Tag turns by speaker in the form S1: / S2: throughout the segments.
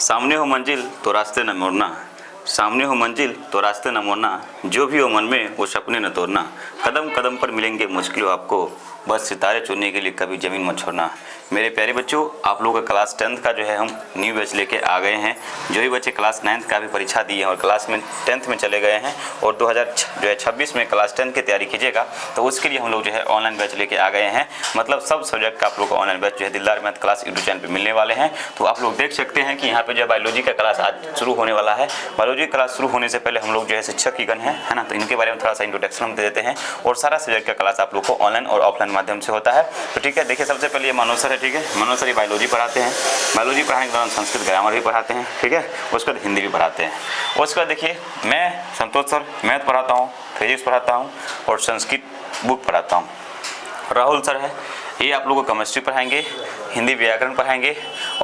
S1: सामने हो मंजिल तो रास्ते न मोड़ना, सामने हो मंजिल तो रास्ते न मोड़ना, जो भी हो मन में वो सपने न तोड़ना, कदम कदम पर मिलेंगे मुश्किलों आपको, बस सितारे चुनने के लिए कभी ज़मीन मत छोड़ना। मेरे प्यारे बच्चों, आप लोगों का क्लास 10th का जो है हम न्यू बैच लेके आ गए हैं। जो भी बच्चे क्लास 9th का भी परीक्षा दिए हैं और क्लास में 10th में चले गए हैं और 2026 में क्लास 10th की तैयारी कीजिएगा, तो उसके लिए हम लोग जो है ऑनलाइन बैच लेके आ गए हैं। मतलब सब सब्जेक्ट का आप लोग का ऑनलाइन बैच जो है दिलदार मैथ क्लास यूट्यूब चैनल पर मिलने वाले हैं। तो आप लोग देख सकते हैं कि यहाँ पर जो बायोलॉजी का क्लास आज शुरू होने वाला है। बायोलॉजी क्लास शुरू होने से पहले हम लोग जो है शिक्षक की गण है ना, तो इनके बारे में थोड़ा सा इंट्रोडक्शन हम दे देते हैं। और सारा सब्जेक्ट का क्लास आप लोग को ऑनलाइन और ऑफलाइन माध्यम से होता है। तो ठीक है, देखिए सबसे पहले ये मनोज सर है। ठीक है, मनोज सर बायोलॉजी पढ़ाते हैं। बायोलॉजी पढ़ाने के दौरान संस्कृत ग्रामर भी पढ़ाते हैं। ठीक है, उसके बाद हिंदी भी पढ़ाते हैं। उसके बाद देखिए मैं संतोष सर मैथ पढ़ाता हूँ, फिजिक्स पढ़ाता हूँ और संस्कृत बुक पढ़ाता हूँ। राहुल सर है, ये आप लोगों को केमिस्ट्री पढ़ाएंगे, हिंदी व्याकरण पढ़ाएंगे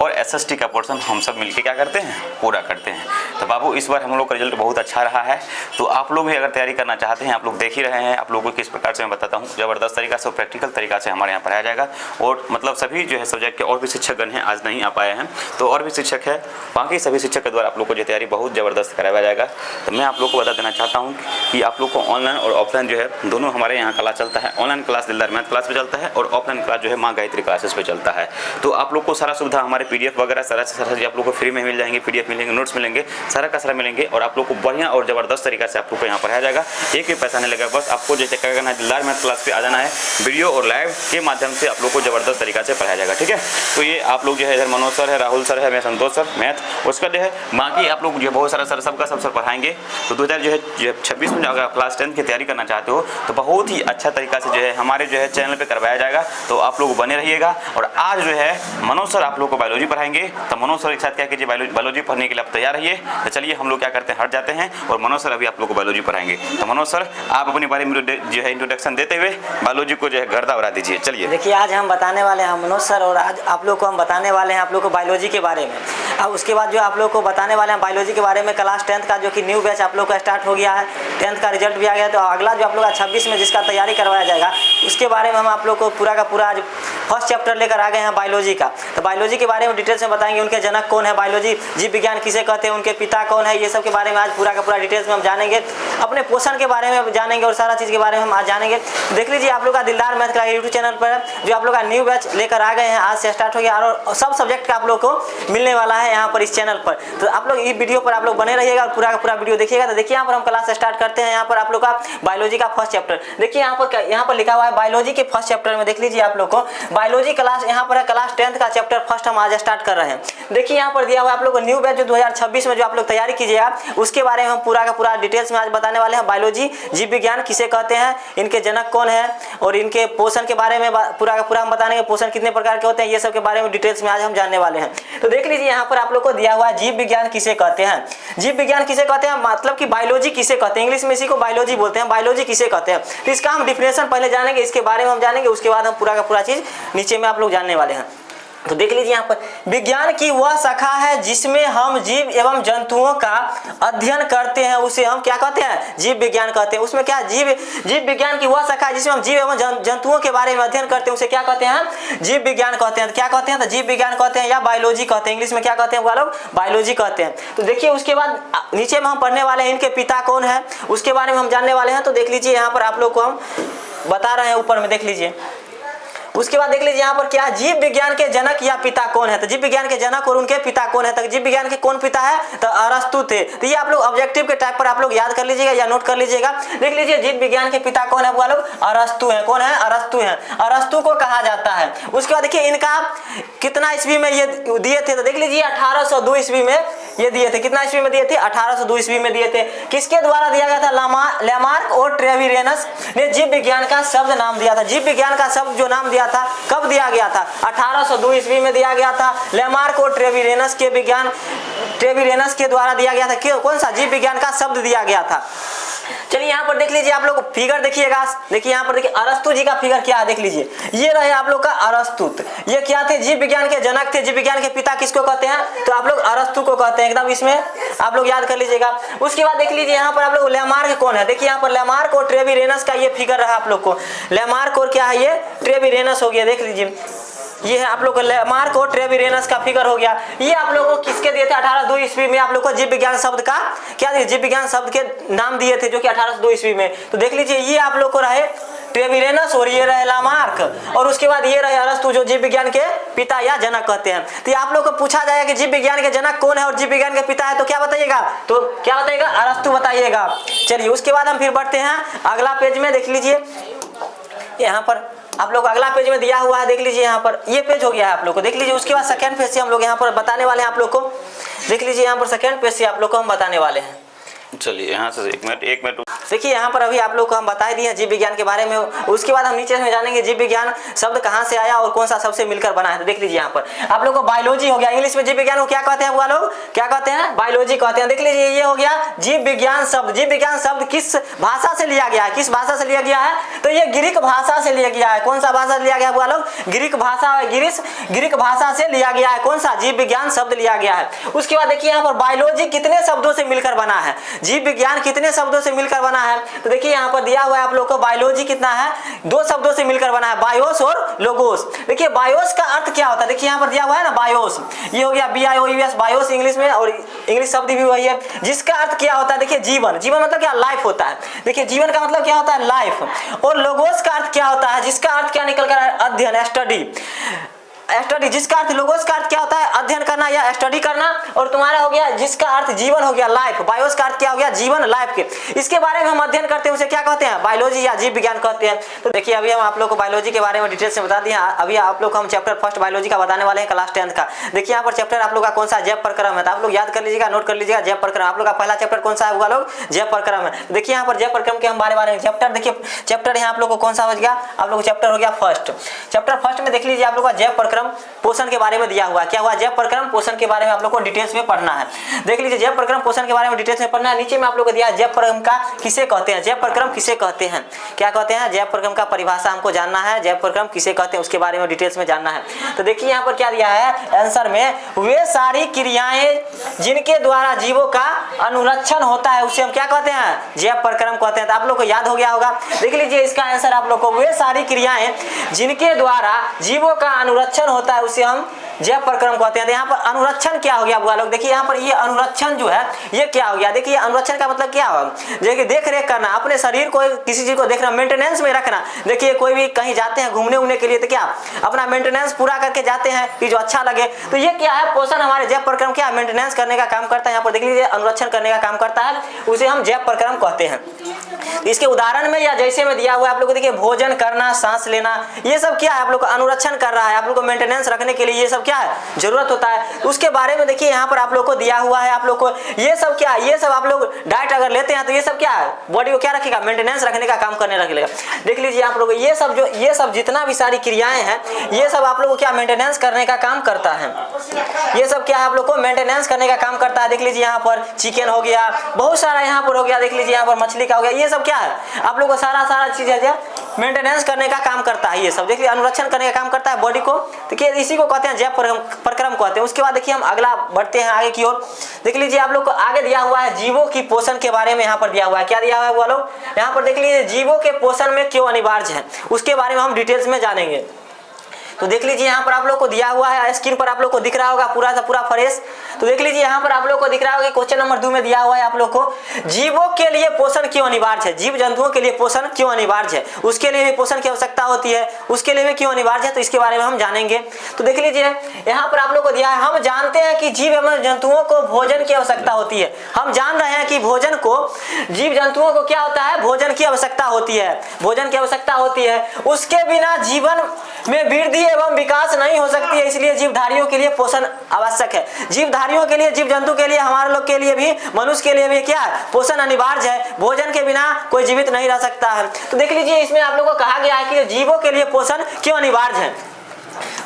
S1: और एसएसटी का पोर्शन हम सब मिलके क्या करते हैं, पूरा करते हैं। तो बाबू इस बार हम लोग का रिजल्ट बहुत अच्छा रहा है। तो आप लोग भी अगर तैयारी करना चाहते हैं, आप लोग देख ही रहे हैं आप लोगों को किस प्रकार से मैं बताता हूँ, ज़बरदस्त तरीका से और प्रैक्टिकल तरीका से हमारे यहाँ पढ़ाया जाएगा। और मतलब सभी जो है सब्जेक्ट के और भी शिक्षकगण हैं, आज नहीं आ पाए हैं तो और भी शिक्षक है, बाकी सभी शिक्षक के द्वारा आप लोग को जो तैयारी बहुत ज़बरदस्त कराया जाएगा। तो मैं आप लोग को बता देना चाहता हूँ कि आप लोग को ऑनलाइन और ऑफलाइन जो है दोनों हमारे यहाँ क्लास चलता है। ऑनलाइन क्लास दिलदार मैथ क्लास पे चलता है और ऑफलाइन क्लास जो है माँ गायत्री क्लासेस पे चलता है। तो आप लोग को सारा सुविधा हमारे पीडीएफ वगैरह सारा आप लोग को फ्री में मिल जाएंगे, पीडीएफ मिलेंगे, नोट्स मिलेंगे, सारा का सारा मिलेंगे और आप लोग को बढ़िया और ज़बरदस्त तरीका से आप लोग को यहाँ पढ़ाया जाएगा। एक भी पैसा नहीं लगेगा, बस आपको जैसे क्या करना है, दिलदार मैथ क्लास पे आ जाना है। वीडियो और लाइव के माध्यम से आप लोग को ज़बरदस्त तरीका से पढ़ाया जाएगा। ठीक है, तो ये आप लोग जो है इधर मनोज सर है, राहुल सर है, मैं संतोष सर मैथ, उसका जो है बाकी आप लोग जो बहुत सारा सर सबका सब सर पढ़ाएंगे। तो 2026 में अगर आप क्लास 10th की तैयारी करना चाहते हो तो बहुत ही अच्छा तरीका से जो है हमारे जो है चैनल पर करवाया जाएगा। तो आप लोग बने रहिएगा। और आज जो है मनोज सर आप लोग को बायोलॉजी पढ़ाएंगे। तो मनोज सर के साथ क्या कीजिए, बायोलॉजी पढ़ने के लिए आप तैयार रहिए। तो चलिए हम लोग क्या करते हैं, हट जाते हैं और मनोज सर अभी आप लोग को बायोलॉजी पढ़ाएंगे। तो मनोज सर आप अपने बारे में जो है इंट्रोडक्शन देते हुए बायोलॉजी को जो है गर्दा उड़ा दीजिए। चलिए
S2: देखिए, आज हम बताने वाले हैं मनोज सर, और आज आप लोग को हम बताने वाले हैं आप लोग को बायोलॉजी के बारे में। अब उसके बाद जो आप लोग को बताने वाले हैं बायोलॉजी के बारे में क्लास 10th का जो कि न्यू बैच आप लोग का स्टार्ट हो गया है। 10th का रिजल्ट भी आ गया। तो अगला जो आप लोग का 26 में जिसका तैयारी करवाया जाएगा उसके बारे में हम आप लोग को पूरा का पूरा आज फर्स्ट चैप्टर लेकर आ गए हैं बायोलॉजी का। तो बायोलॉजी के बारे में डिटेल्स में बताएंगे। उनके जनक कौन है, बायोलॉजी जीव विज्ञान किसे कहते हैं, उनके पिता कौन है, ये सब के बारे में आज पूरा का पूरा डिटेल्स में हम जानेंगे। अपने पोषण के बारे में जानेंगे और सारा चीज़ के बारे में हम आज जानेंगे। देख लीजिए आप लोग का दिलदार मैथ का यूट्यूब चैनल पर जो आप लोग का न्यू बैच लेकर आ गए हैं, आज से स्टार्ट हो गया और सब सब्जेक्ट का आप लोग को मिलने वाला है यहाँ पर इस चैनल पर। तो आप लोग इस वीडियो पर आप लोग बने रहिएगा और पूरा का पूरा वीडियो देखिएगा। तो देखिए यहाँ पर हम क्लास स्टार्ट करते हैं। यहाँ पर आप लोग का बायोलॉजी का फर्स्ट चैप्टर देखिए, यहाँ पर लिखा हुआ है बायोलॉजी के फर्स्ट चैप्टर में। देख लीजिए आप लोग को बायोलॉजी क्लास यहाँ पर है, क्लास 10th का चैप्टर फर्स्ट हम आज स्टार्ट कर रहे हैं। देखिए यहाँ पर दिया हुआ है आप लोग को न्यू बैच जो 2026 में जो आप लोग तैयारी कीजिएगा उसके बारे में हम पूरा का पूरा डिटेल्स में आज बताने वाले हैं। बायोलॉजी जीव विज्ञान किसे कहते हैं, इनके जनक कौन है और इनके पोषण के बारे में पूरा का पूरा हम बताएंगे। पोषण कितने प्रकार के होते हैं, ये सब के बारे में डिटेल्स में आज हम जानने वाले हैं। तो देख लीजिए यहाँ पर आप लोग को दिया हुआ है जीव विज्ञान किसे कहते हैं। जीव विज्ञान किसे कहते हैं मतलब कि बायोलॉजी किसे कहते हैं, इंग्लिश में इसी को बायोलॉजी बोलते हैं। बायोलॉजी किसे कहते हैं, तो इसका हम डिफिनेशन पहले जानेंगे, इसके बारे में हम जानेंगे, उसके बाद हम पूरा का पूरा चीज नीचे में आप लोग जानने वाले हैं। तो देख लीजिए यहाँ पर विज्ञान की वह शाखा है जिसमें हम जीव एवं जंतुओं का अध्ययन करते हैं, उसे हम क्या कहते हैं, जीव विज्ञान कहते हैं। उसमें क्या जीव विज्ञान की वह शाखा है जिसमें हम जीव एवं जंतुओं के बारे में अध्ययन करते हैं, उसे क्या कहते हैं, जीव विज्ञान कहते हैं। तो क्या कहते हैं, तो जीव विज्ञान कहते हैं या बायोलॉजी कहते हैं। इंग्लिश में क्या कहते हैं वो लोग, बायोलॉजी कहते हैं। तो देखिए उसके बाद नीचे में हम पढ़ने वाले हैं इनके पिता कौन है, उसके बारे में हम जानने वाले हैं। तो देख लीजिए यहाँ पर आप लोग को हम बता रहे हैं ऊपर में, देख लीजिए। उसके बाद देख लीजिए यहाँ पर क्या जीव विज्ञान के जनक या पिता कौन है। तो जीव विज्ञान के जनक और उनके पिता कौन है, तो जीव विज्ञान के कौन पिता है, तो अरस्तु थे। तो ये आप लोग ऑब्जेक्टिव के टाइप पर आप लोग याद कर लीजिएगा या नोट कर लीजिएगा। देख लीजिए जीव विज्ञान के पिता कौन है, वो लोग अरस्तु है। कौन है, अरस्तु है, अरस्तु को कहा जाता है। उसके बाद देखिए इनका कितना ईस्वी में ये दिए थे, तो देख लीजिए 1802 ईस्वी में ये दिए थे। कितना ईस्वी में दिए थे, 1802 ईस्वी में दिए थे। किसके द्वारा दिया गया था, लेमार्क और ट्रेविरेनस ने जीव विज्ञान का शब्द नाम दिया था। जीव विज्ञान का शब्द जो नाम दिया था कब दिया गया था, 1802 ईस्वी में दिया गया था। लेमार्क और ट्रेविरेनस के द्वारा दिया गया था। क्यों, कौन सा, जीव विज्ञान का शब्द दिया गया था। चलिए यहाँ पर देख लीजिए आप लोग फिगर देखिएगा। देखिए यहाँ पर देखिए अरस्तु जी का फिगर क्या है, देख लीजिए ये रहे आप लोग का अरस्तु। ये क्या थे, जीव विज्ञान के जनक थे। जीव विज्ञान के पिता किसको कहते हैं, तो आप लोग अरस्तु को कहते हैं। एकदम इसमें आप लोग याद कर लीजिएगा। उसके बाद देख लीजिए यहाँ पर आप लोग लेमार्क कौन है। देखिए यहाँ पर लेमार्क और ट्रेविरेनस का ये फिगर रहा आप लोग को। लेमार्क और क्या है, ये ट्रेविरेनस हो गया। देख लीजिए ये है आप लोग को लैमार्क और ट्रेविरेनस का फिगर हो गया। ये आप लोगों को किसके दिए थे 1802 ईस्वी में, आप लोग को जीव विज्ञान शब्द का क्या दिए, जीव विज्ञान शब्द के नाम दिए थे जो कि 1802 ईस्वी में। तो देख लीजिए ये आप लोग को रहे ट्रेविरेनस और ये रहे लामार्क और उसके बाद ये रहे अरस्तु जो जीव विज्ञान के पिता या जनक कहते हैं। तो आप लोग को पूछा जाएगा कि जीव विज्ञान के जनक कौन है और जीव विज्ञान के पिता है, तो क्या बताइएगा, तो क्या बताइएगा, अरस्तु बताइएगा। चलिए उसके बाद हम फिर बढ़ते हैं अगला पेज में। देख लीजिए यहाँ पर आप लोग अगला पेज में दिया हुआ है, देख लीजिए यहाँ पर ये पेज हो गया है आप लोग को। देख लीजिए उसके बाद सेकंड पेज से हम लोग यहाँ पर बताने वाले हैं आप लोग को। देख लीजिए यहाँ पर सेकंड पेज से आप लोग को हम बताने वाले हैं।
S1: चलिए यहाँ से एक मिनट
S2: देखिए यहाँ पर अभी आप लोग को हम बता दिए जीव विज्ञान के बारे में। उसके बाद हम नीचे में जानेंगे जीव विज्ञान शब्द कहाँ से आया और कौन सा सबसे मिलकर बना है। तो देख लीजिए यहाँ पर आप लोग को बायोलॉजी हो गया, इंग्लिश में जीव विज्ञान को क्या कहते हैं, वो लोग क्या कहते हैं, बायोलॉजी कहते हैं। देख लीजिए ये हो गया जीव विज्ञान शब्द। जीव विज्ञान शब्द किस भाषा से लिया गया है, किस भाषा से लिया गया है, तो ये ग्रीक भाषा से लिया गया है। कौन सा भाषा से लिया गया है वो लोग, ग्रीक भाषा, ग्रीक भाषा से लिया गया है। कौन सा, जीव विज्ञान शब्द लिया गया है। उसके बाद देखिए यहाँ पर बायोलॉजी कितने शब्दों से मिलकर बना है, जीव विज्ञान कितने शब्दों से मिलकर बना है, तो देखिए यहाँ पर दिया हुआ है आप लोग को बायोलॉजी कितना है, दो शब्दों से मिलकर बना है, बायोस और लोगोस। देखिए बायोस का अर्थ क्या होता है, देखिए यहाँ पर दिया हुआ है ना बायोस, ये हो गया BIOUS बायोस इंग्लिश में, और इंग्लिश शब्द भी वही है जिसका अर्थ क्या होता है, देखिए जीवन, जीवन मतलब क्या, लाइफ होता है। देखिए जीवन का मतलब क्या होता है, लाइफ। और लोगोस का अर्थ क्या होता है, जिसका अर्थ क्या निकल कर, अध्ययन, स्टडी, स्टडी, जिसका अर्थ लोगोस का अर्थ क्या होता है, अध्ययन करना या स्टडी करना। और तुम्हारा हो गया जिसका अर्थ जीवन हो गया, लाइफ। बायोस का अर्थ क्या हो गया, जीवन, लाइफ के, इसके बारे में हम अध्ययन करते हैं उसे क्या कहते हैं, बायोलॉजी या जीव विज्ञान कहते हैं। तो देखिए अभी हम आप लोग को बायोलॉजी के बारे में डिटेल से बता दिए। अभी आप लोग को हम चैप्टर फर्स्ट बायोलॉजी का बताने वाले हैं क्लास 10th का। देखिए यहाँ पर चैप्टर आप लोग का कौन सा, जैव प्रक्रम है, तो आप लोग याद कर लीजिएगा, नोट कर लीजिएगा, जैव प्रक्रम। आप लोग का पहला चैप्टर कौन सा है वो लोग, जैव प्रक्रम है। देखिए यहाँ पर जैव प्रक्रम के हम बारे में चैप्टर, देखिए चैप्टर यहाँ आप लोग को कौन सा हो गया, आप लोग चैप्टर हो गया फर्स्ट। चैप्टर फर्स्ट में देख लीजिए आप लोग का जैव प्रक्रम पोषण के बारे में दिया हुआ है। क्या हुआ, जैव प्रक्रम पोषण के बारे में आप लोग को डिटेल्स में पढ़ना है। देख लीजिए जैव प्रक्रम पोषण के बारे में डिटेल्स में पढ़ना है। नीचे में आप लोग को दिया जैव प्रक्रम का किसे कहते हैं, जैव प्रक्रम किसे कहते हैं, क्या कहते हैं, जैव प्रक्रम का परिभाषा हमको जानना है, जैव प्रक्रम किसे कहते हैं उसके बारे में डिटेल्स में जानना है। तो देखिए यहाँ पर क्या दिया है आंसर में, वे सारी क्रियाएं जिनके द्वारा जीवों का अनुरक्षण होता है उसे हम क्या कहते हैं, जैव प्रक्रम कहते हैं। तो आप लोग को याद हो गया होगा। देख लीजिए इसका आंसर आप लोग को, वे सारी क्रियाएं जिनके द्वारा जीवों का अनुरक्षण होता है उसे हम जैव प्रक्रम कहते हैं। तो यहाँ पर अनुरक्षण क्या हो गया बुआ लोग, देखिए यहाँ पर ये अनुरक्षण जो है ये क्या हो गया, देखिए अनुरक्षण का मतलब क्या होगा, देखिए देख रेख करना, अपने शरीर को किसी चीज को देखना, मेंटेनेंस में रखना। देखिए कोई भी कहीं जाते हैं घूमने उमने के लिए तो क्या अपना मेंटेनेंस पूरा करके जाते हैं कि जो अच्छा लगे। तो ये क्या है, पोषण हमारे जैव प्रक्रम क्या मेंटेनेंस करने का काम करता है। यहाँ पर देख लीजिए अनुरक्षण करने का काम करता है, उसे हम जैव प्रक्रम कहते हैं। इसके उदाहरण में या जैसे में दिया हुआ है आप लोग को, देखिए भोजन करना, सांस लेना, ये सब क्या है आप लोग को अनुरक्षण कर रहा है, आप लोग को मेंटेनेंस रखने के लिए ये सब क्या है जरूरत होता है। उसके बारे में देखिए यहाँ पर आप लोग को दिया हुआ है, आप लोग को ये सब क्या, ये सब आप लोग डाइट अगर लेते हैं तो ये सब क्या है, बॉडी को क्या रखेगा, मेंटेनेंस रखने का काम करने लगेगा। देख लीजिए आप लोग ये सब जो, ये सब जितना भी सारी क्रियाएं हैं ये सब आप लोग को क्या मेंटेनेंस करने का काम करता है, ये सब क्या है आप लोग को मेंटेनेंस करने का काम करता है। देख लीजिए यहाँ पर चिकन हो गया, बहुत सारा यहाँ पर हो गया, देख लीजिए यहाँ पर मछली का हो गया, ये सब क्या है आप लोग को सारा चीज है मेंटेनेंस करने का काम करता है। ये सब देखिए अनुरक्षण करने का काम करता है बॉडी को, देखिए इसी को कहते हैं जैव प्रक्रम कहते हैं। उसके बाद देखिए हम अगला बढ़ते हैं आगे की ओर। देख लीजिए आप लोग को आगे दिया हुआ है जीवों की पोषण के बारे में, यहाँ पर दिया हुआ है, क्या दिया हुआ है वो लोग, यहाँ पर देख लीजिए जीवों के पोषण में क्यों अनिवार्य है उसके बारे में हम डिटेल्स में जानेंगे। तो देख लीजिए यहाँ पर आप लोग को दिया हुआ है, स्क्रीन पर आप लोग को दिख रहा होगा पूरा सा पूरा फ्रेश। तो देख लीजिए यहाँ पर आप लोग को दिख रहा होगा क्वेश्चन नंबर 2 में दिया हुआ है आप लोग को, जीवों के लिए पोषण क्यों अनिवार्य है, जीव जंतुओं के लिए पोषण क्यों अनिवार्य है, उसके लिए भी पोषण की आवश्यकता होती है, उसके लिए भी क्यों अनिवार्य है, तो इसके बारे में हम जानेंगे। तो देख लीजिए यहाँ पर आप लोग को दिया है, हम जानते हैं कि जीव एवं जंतुओं को भोजन की आवश्यकता होती है। हम जान रहे हैं कि भोजन को, जीव जंतुओं को क्या होता है, भोजन की आवश्यकता होती है, भोजन की आवश्यकता होती है। उसके बिना जीवन में वृद्धि एवं विकास नहीं हो सकती है, इसलिए जीवधारियों के लिए पोषण आवश्यक है। जीवधारियों के लिए, जीव जंतु के लिए, हमारे लोग के लिए भी, मनुष्य के लिए भी क्या है, पोषण अनिवार्य है। भोजन के बिना कोई जीवित नहीं रह सकता है। तो देख लीजिए इसमें आप लोगों को कहा गया है कि जीवों के लिए पोषण क्यों अनिवार्य है।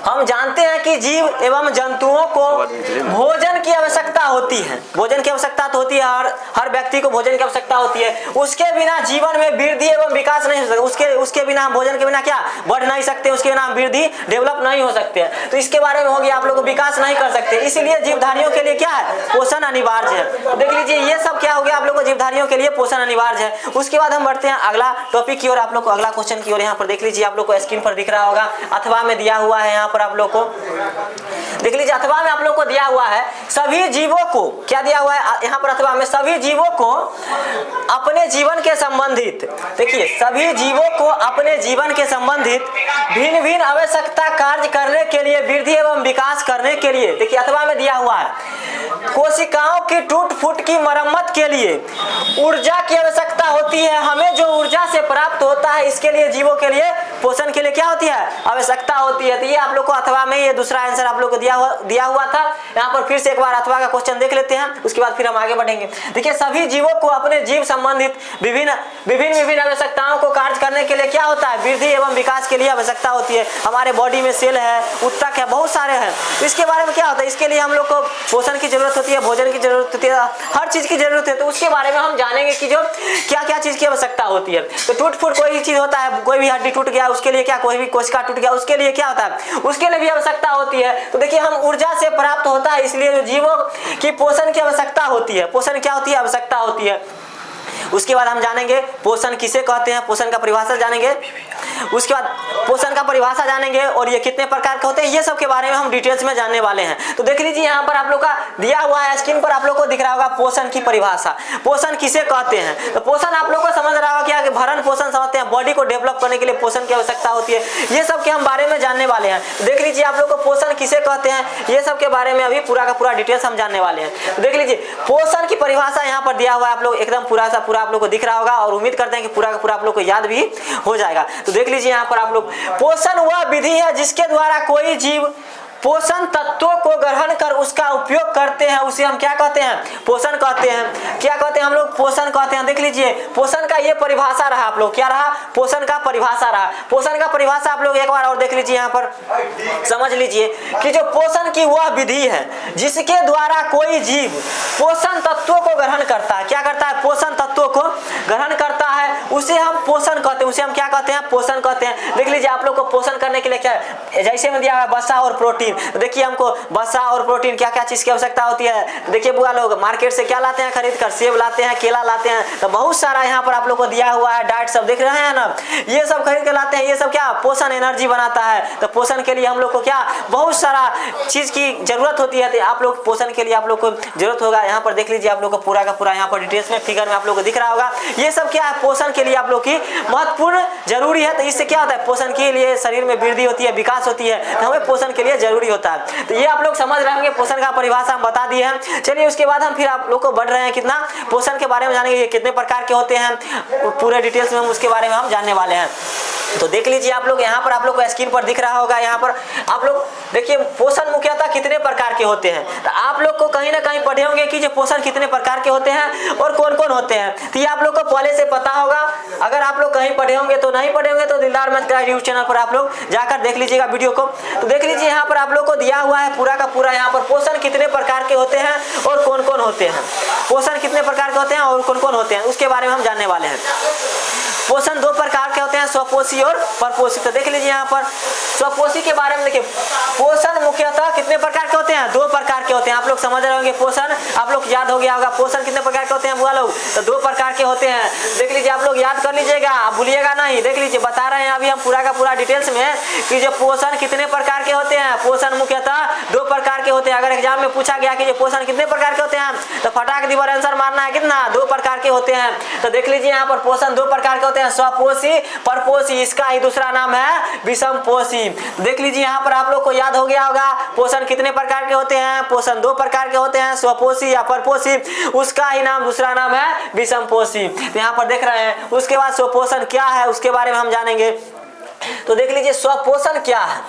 S2: हम जानते हैं कि जीव एवं जंतुओं को भोजन की आवश्यकता होती होती है, भोजन की आवश्यकता तो होती है, हर व्यक्ति को भोजन की आवश्यकता होती है। उसके बिना जीवन में वृद्धि एवं विकास नहीं हो सकता। उसके बिना हम भोजन के बिना क्या बढ़ नहीं सकते, उसके बिना हम वृद्धि डेवलप नहीं हो सकते हैं। तो इसके बारे में हो गया, आप लोग विकास नहीं कर सकते, इसीलिए जीवधारियों के लिए क्या है, पोषण अनिवार्य है। देख लीजिए ये सब क्या हो गया, आप लोग को जीवधारियों के लिए पोषण अनिवार्य है। उसके बाद हम बढ़ते हैं अगला टॉपिक की ओर, आप लोग को अगला क्वेश्चन की ओर। यहाँ पर देख लीजिए, आप लोग को स्क्रीन पर दिख रहा होगा, अथवा में दिया हुआ है। यहाँ पर आप लोग को देख लीजिए, अथवा में आप लोग को दिया हुआ है सभी जीवों को, क्या दिया हुआ है यहाँ पर अथवा में, सभी जीवों को अपने जीवन के संबंधित, देखिए सभी जीवों को अपने जीवन के संबंधित भिन्न भिन्न आवश्यकता कार्य करने के लिए, वृद्धि एवं विकास करने के लिए, देखिए अथवा में दिया हुआ है कोशिकाओं की टूट फूट की मरम्मत के लिए ऊर्जा की आवश्यकता होती है। हमें जो ऊर्जा से प्राप्त होता है, इसके लिए जीवों के लिए पोषण के लिए क्या होती है, आवश्यकता होती है। तो ये आप लोग को अथवा में ये दूसरा आंसर आप लोग को दिया हुआ था। यहाँ पर फिर से एक बार अथवा का क्वेश्चन देख लेते हैं, उसके बाद फिर हम आगे बढ़ेंगे। देखिए सभी जीवों को अपने जीव संबंधित विभिन्न आवश्यकताओं को कार्य करने के लिए क्या होता है, वृद्धि एवं विकास के लिए आवश्यकता होती है। हमारे बॉडी में सेल है, उत्तक है, बहुत सारे हैं। तो इसके बारे में क्या होता है, इसके लिए हम लोग को पोषण की जरूरत होती है, भोजन की जरूरत होती है, हर चीज की जरूरत है। तो उसके बारे में हम जानेंगे कि जो क्या क्या चीज की आवश्यकता होती है। तो टूट फूट कोई चीज होता है, कोई भी हड्डी टूट गया उसके लिए क्या, कोई भी कोशिका टूट गया उसके लिए क्या होता है, उसके लिए भी आवश्यकता होती है। तो देखिए हम ऊर्जा से प्राप्त होता है, इसलिए जो जीवों की पोषण की आवश्यकता होती है, पोषण क्या होती है, आवश्यकता होती है। उसके बाद हम जानेंगे पोषण किसे कहते हैं, पोषण का परिभाषा जानेंगे। उसके बाद पोषण का परिभाषा जानेंगे और ये कितने प्रकार के होते हैं, ये सब के बारे में हम डिटेल्स में जानने वाले हैं। तो देख लीजिए यहाँ पर आप लोग का दिया हुआ है, स्क्रीन पर आप लोग को दिख रहा होगा पोषण की परिभाषा, पोषण किसे कहते हैं। तो पोषण आप लोग को समझ रहा होगा क्या, कि भरण पोषण समझते हैं, बॉडी को डेवलप करने के लिए पोषण की आवश्यकता होती है। ये सब के हम बारे में जानने वाले हैं। तो देख लीजिए आप लोग को पोषण किसे कहते हैं, ये सब के बारे में अभी पूरा का पूरा डिटेल्स हम जानने वाले हैं। तो देख लीजिए पोषण की परिभाषा यहाँ पर दिया हुआ है, आप लोग एकदम पूरा आप लोग को दिख रहा होगा और उम्मीद करते हैं कि पूरा का पूरा आप लोग को याद भी हो जाएगा। तो देख लीजिए यहाँ पर आप लोग, पोषण वह विधि है जिसके द्वारा कोई जीव पोषण तत्वों को ग्रहण कर उसका उपयोग करते हैं, उसे हम क्या कहते हैं, पोषण कहते हैं। क्या कहते हैं हम लोग, पोषण कहते हैं। देख लीजिए पोषण का ये परिभाषा रहा, आप लोग क्या रहा, पोषण का परिभाषा रहा। पोषण का परिभाषा आप लोग एक बार और देख लीजिए, यहाँ पर समझ लीजिए कि जो पोषण की वह विधि है जिसके द्वारा कोई जीव पोषण तत्वों को ग्रहण करता है, क्या करता है, पोषण तत्वों को ग्रहण करता है, उसे हम पोषण कहते हैं, उसे हम क्या कहते हैं, पोषण कहते हैं। देख लीजिए आप लोग को पोषण करने के लिए क्या, जैसे में दिया है वसा और प्रोटीन। देखिए हमको वसा और प्रोटीन क्या क्या चीज की आवश्यकता होती है। देखिए बुआ लोग मार्केट से क्या लाते हैं खरीद कर, सेब लाते हैं, केला लाते हैं, तो बहुत सारा यहाँ पर आप लोग को दिया हुआ है डाइट सब देख रहे हैं ना, ये सब खरीद कर लाते हैं। ये सब क्या, पोषण एनर्जी बनाता है। तो पोषण के लिए हम लोग को क्या, बहुत सारा चीज की जरूरत होती है। तो आप लोग पोषण के लिए आप लोग को जरूरत होगा। यहाँ पर देख लीजिए आप लोग को पूरा का पूरा यहाँ पर डिटेल्स में फिगर में आप लोग को दिख रहा होगा। ये सब क्या है, पोषण के लिए आप लोग की महत्वपूर्ण जरूरी है। तो इससे क्या होता है, पोषण के लिए शरीर में वृद्धि होती है, विकास होती है, तो हमें पोषण के लिए जरूरी होता है। तो ये आप लोग समझ रहे होंगे, पोषण का परिभाषा हम बता दिए हैं। चलिए उसके बाद हम फिर आप लोग को बढ़ रहे हैं, कितना पोषण के बारे में जानेंगे, ये कितने प्रकार के होते हैं, पूरे डिटेल्स में हम उसके बारे में हम जानने वाले हैं। तो देख लीजिए आप लोग, यहाँ पर आप लोग को स्क्रीन पर दिख रहा होगा, यहाँ पर आप लोग देखिए पोषण मुख्यतः कितने प्रकार के होते हैं। तो आप लोग को कहीं ना कहीं पढ़े होंगे कि जो पोषण कितने प्रकार के होते हैं और कौन कौन होते हैं। तो ये आप लोग को पहले से पता होगा। अगर आप लोग कहीं पढ़े होंगे तो नहीं पढ़े होंगे तो दिलदार मैथ क्लास यूट्यूब चैनल पर आप लोग जाकर देख लीजिएगा वीडियो को। तो देख लीजिए यहाँ पर आप लोग को दिया हुआ है पूरा का पूरा, यहाँ पर पोषण कितने प्रकार के होते हैं और कौन कौन होते हैं, पोषण कितने प्रकार के होते हैं और कौन कौन होते हैं, उसके बारे में हम जानने वाले हैं। पोषण दो प्रकार के होते हैं, स्वपोषी और परपोषी। तो देख लीजिए यहाँ पर स्वपोषी के बारे में देखिए, पोषण मुख्यतः कितने प्रकार के होते हैं, दो प्रकार के होते हैं। आप लोग समझ रहे होंगे, पोषण आप लोग याद हो गया होगा, पोषण कितने प्रकार के होते हैं बुआ लोग, तो दो प्रकार के होते हैं। देख लीजिए आप लोग याद कर लीजिएगा, आप भूलिएगा नहीं। देख लीजिए बता रहे हैं अभी हम पूरा का पूरा डिटेल्स में कि जो पोषण कितने प्रकार के होते हैं। पोषण मुख्यतः दो प्रकार के होते हैं। अगर एग्जाम में पूछा गया कि जो पोषण कितने प्रकार के होते हैं तो फटाक दीवार आंसर मारना है, कितना, दो प्रकार के होते हैं। तो देख लीजिए यहाँ पर पोषण दो प्रकार के होते हैं, स्वपोषी, परपोषी। इसका ही दूसरा नाम है विषमपोषी। देख लीजिए यहाँ पर आप लोग को याद हो गया होगा, पोषण कितने प्रकार के होते हैं, पोषण दो प्रकार के होते हैं, स्वपोषी या परपोषी। उसका ही नाम दूसरा नाम है विषमपोषी। तो यहाँ पर देख रहे हैं। उसके बाद स्वपोषण क्या है उसके बारे में हम जानेंगे। तो देख लीजिए स्वपोषण क्या है।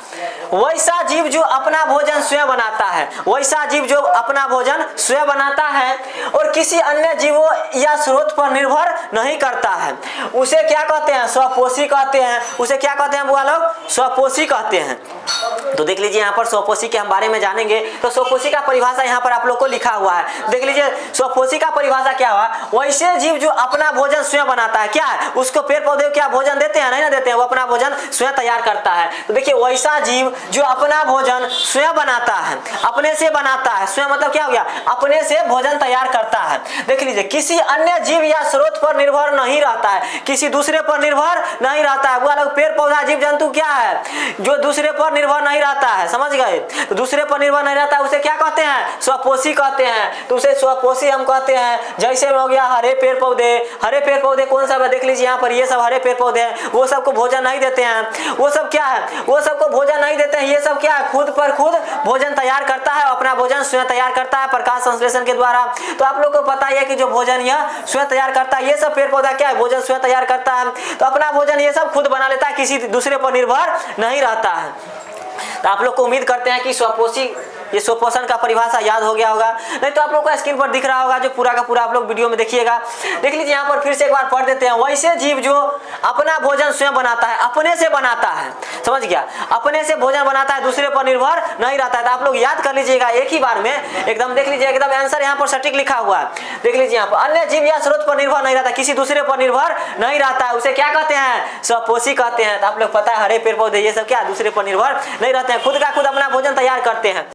S2: वैसा जीव जो अपना भोजन स्वयं बनाता है, वैसा जीव जो अपना भोजन स्वयं बनाता है और किसी अन्य जीवों या स्रोत पर निर्भर नहीं करता है, उसे क्या कहते हैं? स्वपोषी कहते हैं। उसे क्या कहते हैं बुआ लोग? स्वपोषी कहते हैं। तो देख लीजिए यहाँ पर स्वपोषी के हम बारे में जानेंगे। तो स्वपोषी का परिभाषा यहाँ पर आप लोग को लिखा हुआ है, देख लीजिए। स्वपोषी का परिभाषा क्या हुआ? वैसे जीव जो अपना भोजन स्वयं बनाता है, क्या है? उसको पेड़ पौधे क्या भोजन देते हैं? नहीं ना देते हैं, वो अपना भोजन स्वयं तैयार करता है। तो देखिए वैसा जीव जो अपना भोजन स्वयं बनाता है, अपने से बनाता है, स्वयं मतलब क्या हो गया? अपने से भोजन तैयार करता है। देख लीजिए किसी अन्य जीव या स्रोत पर निर्भर नहीं रहता है, किसी दूसरे पर निर्भर नहीं रहता है। वो लोग पेड़ पौधा जीव जंतु क्या है? जो दूसरे पर निर्भर नहीं रहता है, समझ गए? तो दूसरे पर निर्भर नहीं रहता है, उसे क्या कहते हैं? स्वपोषी कहते हैं। तो उसे स्वपोषी हम कहते हैं। जैसे हो गया हरे पेड़ पौधे, हरे पेड़ पौधे कौन सा है? देख लीजिए यहाँ पर ये सब हरे पेड़ पौधे हैं, वो सबको भोजन नहीं देते हैं। वो सब क्या है? वो सबको भोजन नहीं देते हैं। ये सब क्या है? खुद पर खुद भोजन तैयार करता है, अपना भोजन स्वयं तैयार करता है प्रकाश संश्लेषण के द्वारा। तो आप लोग को पता है कि जो भोजन यह स्वयं तैयार करता है, ये सब पेड़ पौधा क्या है? भोजन स्वयं तैयार करता है। तो अपना भोजन ये सब खुद बना लेता है, किसी दूसरे पर निर्भर नहीं रहता है। तो आप लोग को उम्मीद करते हैं कि स्वपोषी ये स्वपोषण का परिभाषा याद हो गया होगा। नहीं तो आप लोग को स्क्रीन पर दिख रहा होगा, जो पूरा का पूरा आप लोग वीडियो में देखिएगा। देख लीजिए यहाँ पर फिर से एक बार पढ़ देते हैं। वैसे जीव जो अपना भोजन स्वयं बनाता है, अपने से बनाता है, समझ गया? अपने से भोजन बनाता है, दूसरे पर निर्भर नहीं रहता है। तो आप लोग याद कर लीजिएगा एक ही बार में एकदम। देख लीजिए एकदम आंसर यहाँ पर सटीक लिखा हुआ है। देख लीजिए यहाँ पर अन्य जीव या स्रोत पर निर्भर नहीं रहता, किसी दूसरे पर निर्भर नहीं रहता है, उसे क्या कहते हैं? स्वपोषी कहते हैं। तो आप लोग पता है हरे पेड़ पौधे ये सब क्या दूसरे पर निर्भर नहीं रहते हैं, खुद का खुद अपना भोजन तैयार करते हैं।